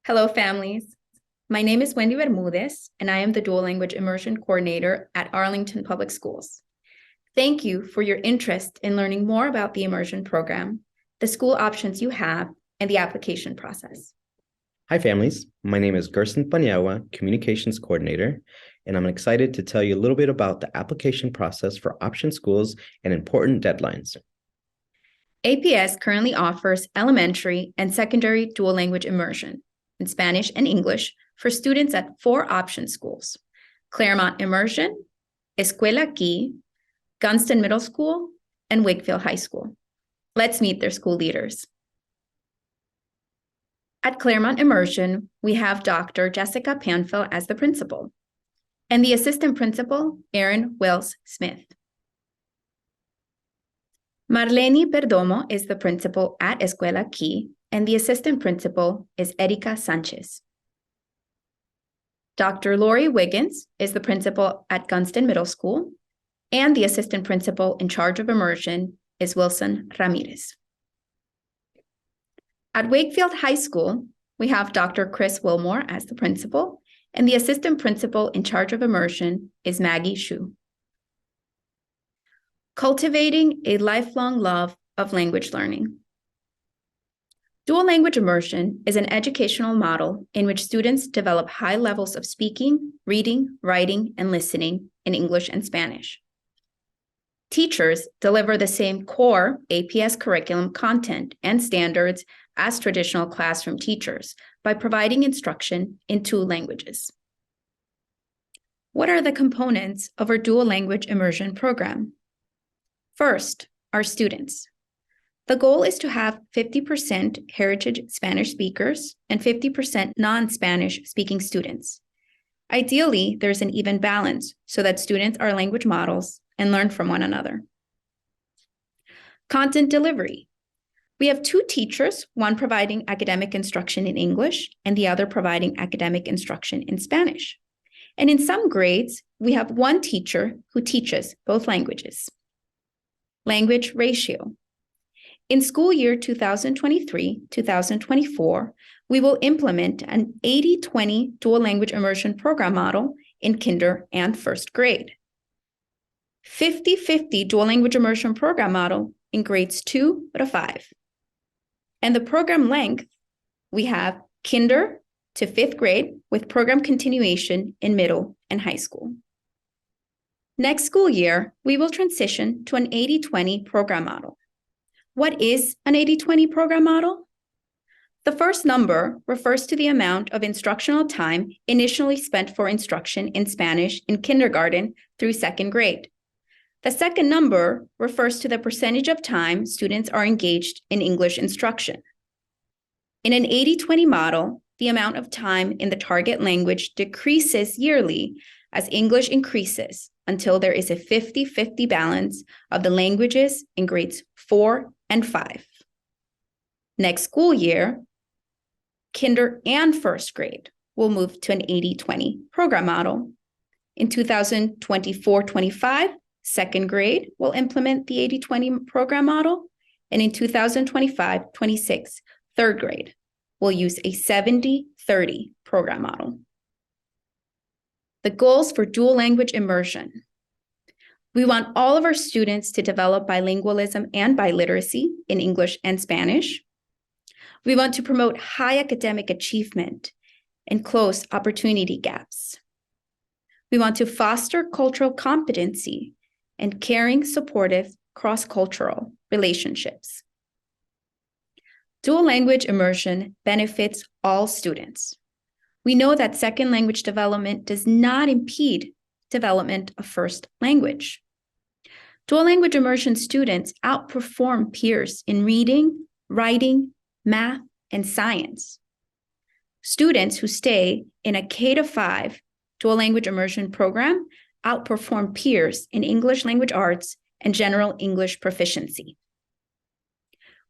Hello, families. My name is Wendy Bermudez, and I am the Dual Language Immersion Coordinator at Arlington Public Schools. Thank you for your interest in learning more about the Immersion program, the school options you have, and the application process. Hi, families. My name is Gerson Paniagua, Communications Coordinator, and I'm excited to tell you a little bit about the application process for option schools and important deadlines. APS currently offers elementary and secondary dual language immersion in Spanish and English for students at 4 option schools: Claremont Immersion, Escuela Aquí, Gunston Middle School, and Wakefield High School. Let's meet their school leaders. At Claremont Immersion, we have Dr. Jessica Panfil as the principal, and the assistant principal, Erin Wells Smith. Marlene Perdomo is the principal at Escuela Aquí, and the assistant principal is Erika Sanchez. Dr. Lori Wiggins is the principal at Gunston Middle School, and the assistant principal in charge of immersion is Wilson Ramirez. At Wakefield High School, we have Dr. Chris Wilmore as the principal, and the assistant principal in charge of immersion is Maggie Shu. Cultivating a lifelong love of language learning. Dual language immersion is an educational model in which students develop high levels of speaking, reading, writing, and listening in English and Spanish. Teachers deliver the same core APS curriculum content and standards as traditional classroom teachers by providing instruction in 2 languages. What are the components of our dual language immersion program? First, our students. The goal is to have 50% heritage Spanish speakers and 50% non-Spanish speaking students. Ideally, there's an even balance so that students are language models and learn from one another. Content delivery. We have 2 teachers, one providing academic instruction in English and the other providing academic instruction in Spanish. And in some grades, we have 1 teacher who teaches both languages. Language ratio. In school year 2023-2024, we will implement an 80-20 dual language immersion program model in kinder and 1st grade. 50-50 dual language immersion program model in grades 2 to 5. And the program length, we have kinder to 5th grade with program continuation in middle and high school. Next school year, we will transition to an 80-20 program model. What is an 80-20 program model? The first number refers to the amount of instructional time initially spent for instruction in Spanish in kindergarten through 2nd grade. The second number refers to the percentage of time students are engaged in English instruction. In an 80-20 model, the amount of time in the target language decreases yearly as English increases until there is a 50-50 balance of the languages in grades 4 and 5. Next school year, kinder and 1st grade will move to an 80-20 program model. In 2024-25, 2nd grade will implement the 80-20 program model, and in 2025-26, 3rd grade will use a 70-30 program model. The goals for dual language immersion. We want all of our students to develop bilingualism and biliteracy in English and Spanish. We want to promote high academic achievement and close opportunity gaps. We want to foster cultural competency and caring, supportive, cross-cultural relationships. Dual language immersion benefits all students. We know that 2nd language development does not impede development of 1st language. Dual language immersion students outperform peers in reading, writing, math, and science. Students who stay in a K-5 dual language immersion program outperform peers in English language arts and general English proficiency.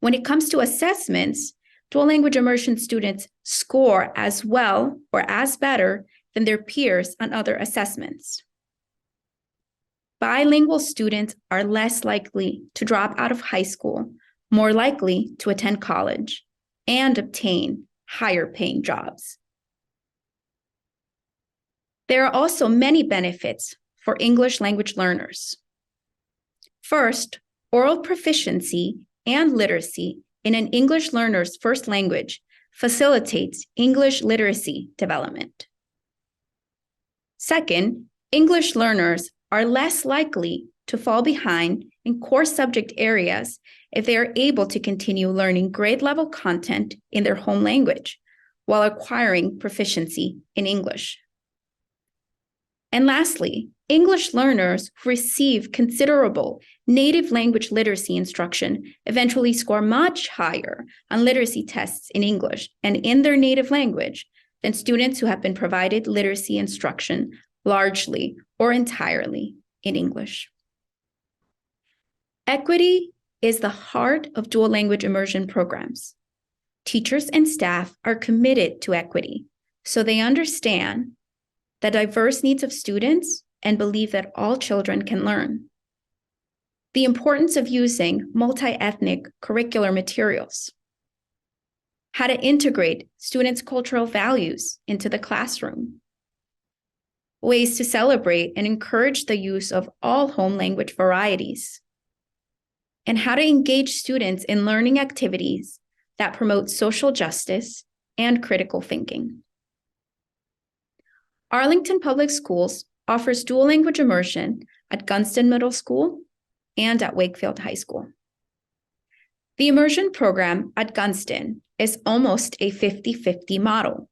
When it comes to assessments, dual language immersion students score as well or as better than their peers on other assessments. Bilingual students are less likely to drop out of high school, more likely to attend college, and obtain higher paying jobs. There are also many benefits for English language learners. First, oral proficiency and literacy in an English learner's first language facilitates English literacy development. Second, English learners are less likely to fall behind in core subject areas if they are able to continue learning grade-level content in their home language while acquiring proficiency in English. And lastly, English learners who receive considerable native language literacy instruction eventually score much higher on literacy tests in English and in their native language than students who have been provided literacy instruction largely or entirely in English. Equity is the heart of dual language immersion programs. Teachers and staff are committed to equity, so they understand the diverse needs of students and believe that all children can learn. The importance of using multi-ethnic curricular materials. How to integrate students' cultural values into the classroom. Ways to celebrate and encourage the use of all home language varieties. And how to engage students in learning activities that promote social justice and critical thinking. Arlington Public Schools offers dual language immersion at Gunston Middle School and at Wakefield High School. The immersion program at Gunston is almost a 50-50 model,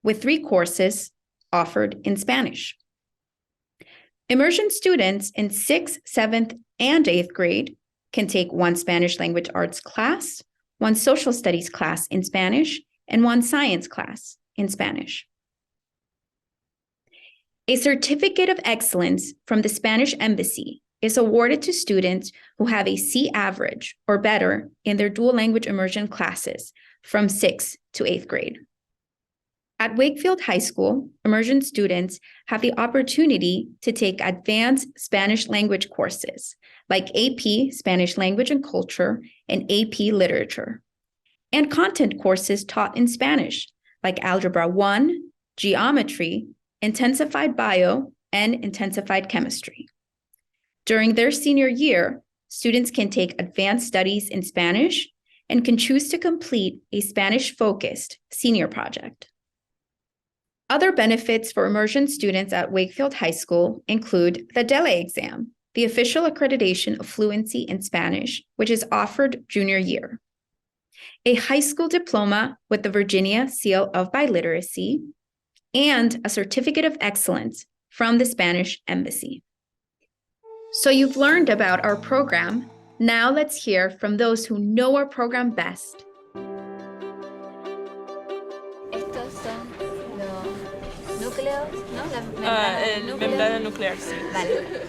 with 3 courses offered in Spanish. Immersion students in 6th, 7th, and 8th grade can take 1 Spanish language arts class, 1 social studies class in Spanish, and 1 science class in Spanish. A certificate of excellence from the Spanish Embassy is awarded to students who have a C average or better in their dual language immersion classes from 6th to 8th grade. At Wakefield High School, immersion students have the opportunity to take advanced Spanish language courses like AP Spanish Language and Culture and AP Literature, and content courses taught in Spanish like Algebra 1, Geometry, Intensified Bio, and Intensified Chemistry. During their senior year, students can take advanced studies in Spanish and can choose to complete a Spanish-focused senior project. Other benefits for immersion students at Wakefield High School include the DELE exam, the official accreditation of fluency in Spanish, which is offered junior year, a high school diploma with the Virginia Seal of Biliteracy, and a certificate of excellence from the Spanish Embassy. So you've learned about our program. Now let's hear from those who know our program best. Estos son los núcleos, ¿no? El membrana nuclear, sí. Vale.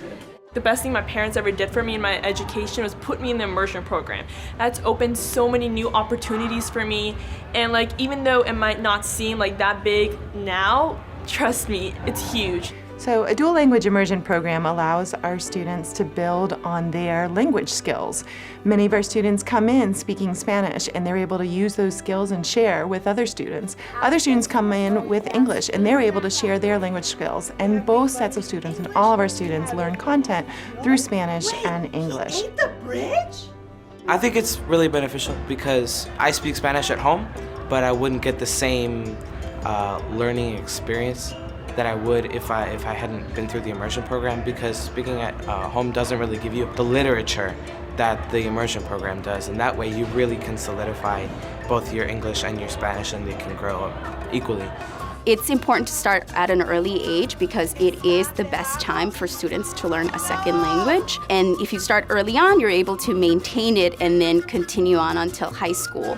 The best thing my parents ever did for me in my education was put me in the immersion program. That's opened so many new opportunities for me. And like, even though it might not seem like that big now, trust me, it's huge. So a dual language immersion program allows our students to build on their language skills. Many of our students come in speaking Spanish and they're able to use those skills and share with other students. Other students come in with English and they're able to share their language skills. And both sets of students and all of our students learn content through Spanish and English. Ain't the bridge? I think it's really beneficial because I speak Spanish at home, but I wouldn't get the same learning experience that I would if I hadn't been through the immersion program, because speaking at home doesn't really give you the literature that the immersion program does, and that way you really can solidify both your English and your Spanish and they can grow up equally. It's important to start at an early age because it is the best time for students to learn a second language. And if you start early on, you're able to maintain it and then continue on until high school.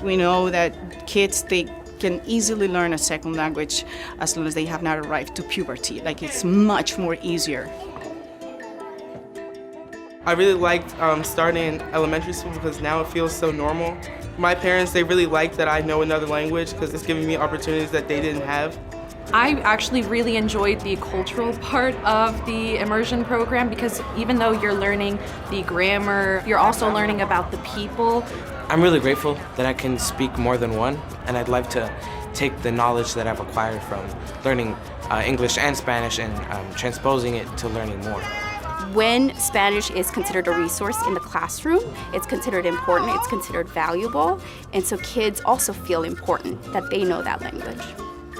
We know that kids, they can easily learn a second language as long as they have not arrived to puberty. Like, it's much more easier. I really liked starting in elementary school because now it feels so normal. My parents, they really liked that I know another language because it's giving me opportunities that they didn't have. I actually really enjoyed the cultural part of the immersion program because even though you're learning the grammar, you're also learning about the people I'm really grateful that I can speak more than one, and I'd like to take the knowledge that I've acquired from learning English and Spanish and transposing it to learning more. When Spanish is considered a resource in the classroom, it's considered important, it's considered valuable, and so kids also feel important that they know that language.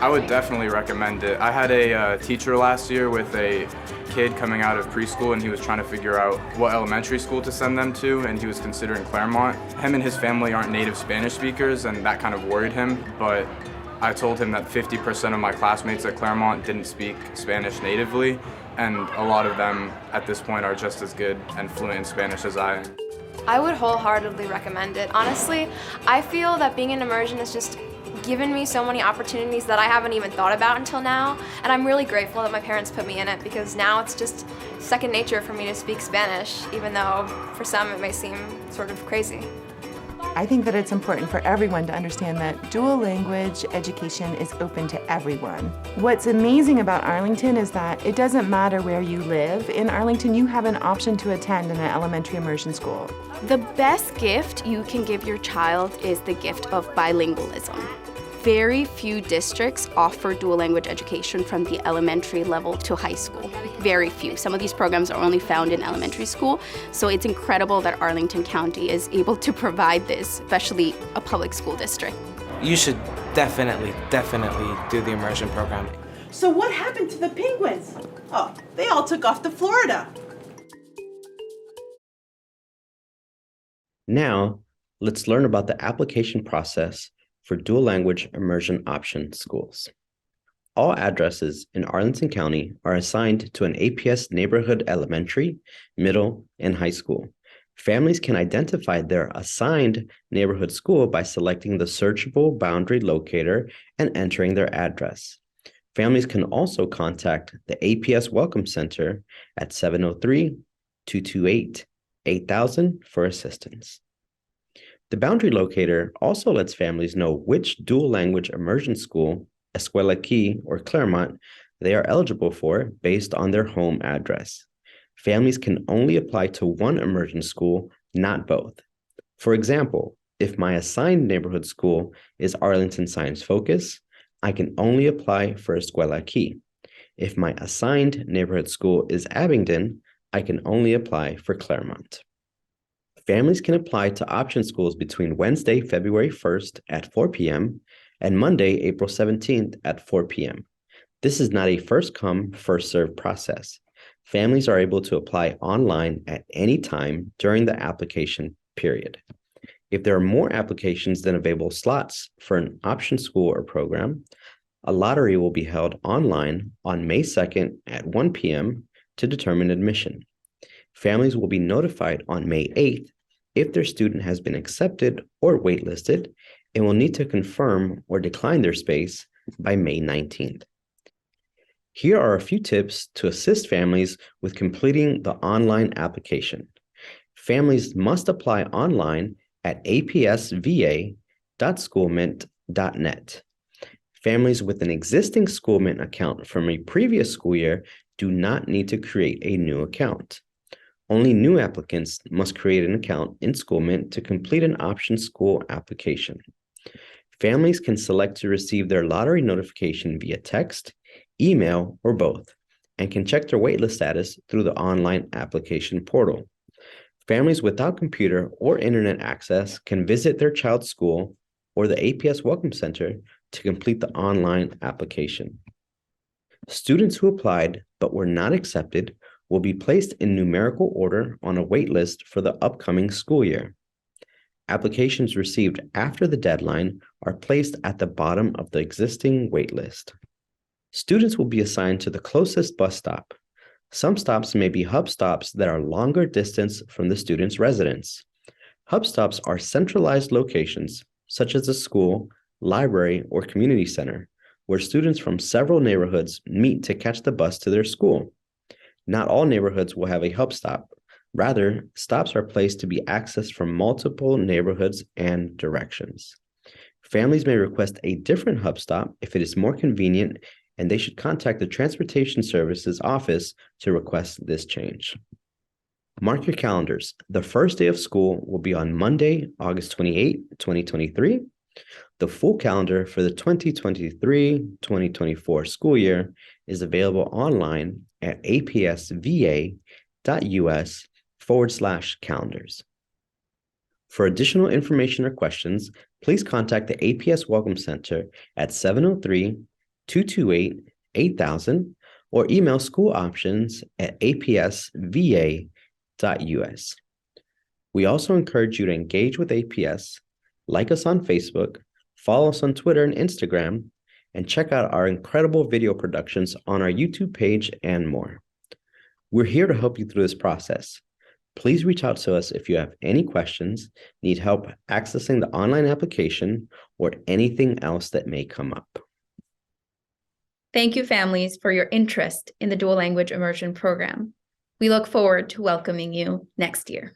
I would definitely recommend it. I had a teacher last year with a kid coming out of preschool, and he was trying to figure out what elementary school to send them to, and he was considering Claremont. Him and his family aren't native Spanish speakers, and that kind of worried him, but I told him that 50% of my classmates at Claremont didn't speak Spanish natively, and a lot of them at this point are just as good and fluent in Spanish as I am. I would wholeheartedly recommend it. Honestly, I feel that being in immersion has just given me so many opportunities that I haven't even thought about until now, and I'm really grateful that my parents put me in it because now it's just second nature for me to speak Spanish, even though for some it may seem sort of crazy. I think that it's important for everyone to understand that dual language education is open to everyone. What's amazing about Arlington is that it doesn't matter where you live. In Arlington, you have an option to attend an elementary immersion school. The best gift you can give your child is the gift of bilingualism. Very few districts offer dual language education from the elementary level to high school. Very few. Some of these programs are only found in elementary school, so it's incredible that Arlington County is able to provide this, especially a public school district. You should definitely do the immersion program. So what happened to the penguins? Oh, they all took off to Florida. Now, let's learn about the application process for dual language immersion option schools. All addresses in Arlington County are assigned to an APS neighborhood elementary, middle, and high school. Families can identify their assigned neighborhood school by selecting the searchable boundary locator and entering their address. Families can also contact the APS Welcome Center at 703-228-8000 for assistance. The boundary locator also lets families know which dual language immersion school, Escuela Key or Claremont, they are eligible for based on their home address. Families can only apply to one immersion school, not both. For example, if my assigned neighborhood school is Arlington Science Focus, I can only apply for Escuela Key. If my assigned neighborhood school is Abingdon, I can only apply for Claremont. Families can apply to option schools between Wednesday, February 1st at 4 p.m. and Monday, April 17th at 4 p.m. This is not a first-come, first-served process. Families are able to apply online at any time during the application period. If there are more applications than available slots for an option school or program, a lottery will be held online on May 2nd at 1 p.m. to determine admission. Families will be notified on May 8th if their student has been accepted or waitlisted and will need to confirm or decline their space by May 19th. Here are a few tips to assist families with completing the online application. Families must apply online at apsva.schoolmint.net. Families with an existing Schoolmint account from a previous school year do not need to create a new account. Only new applicants must create an account in Schoolmint to complete an option school application. Families can select to receive their lottery notification via text, email, or both, and can check their waitlist status through the online application portal. Families without computer or internet access can visit their child's school or the APS Welcome Center to complete the online application. Students who applied but were not accepted will be placed in numerical order on a wait list for the upcoming school year. Applications received after the deadline are placed at the bottom of the existing wait list. Students will be assigned to the closest bus stop. Some stops may be hub stops that are longer distance from the student's residence. Hub stops are centralized locations, such as a school, library, or community center, where students from several neighborhoods meet to catch the bus to their school. Not all neighborhoods will have a hub stop. Rather, stops are placed to be accessed from multiple neighborhoods and directions. Families may request a different hub stop if it is more convenient, and they should contact the Transportation Services Office to request this change. Mark your calendars. The first day of school will be on Monday, August 28, 2023. The full calendar for the 2023-2024 school year is available online at apsva.us/calendars. For additional information or questions, please contact the APS Welcome Center at 703-228-8000 or email school options at apsva.us. We also encourage you to engage with APS, like us on Facebook, follow us on Twitter and Instagram, and check out our incredible video productions on our YouTube page and more. We're here to help you through this process. Please reach out to us if you have any questions, need help accessing the online application, or anything else that may come up. Thank you, families, for your interest in the Dual Language Immersion program. We look forward to welcoming you next year.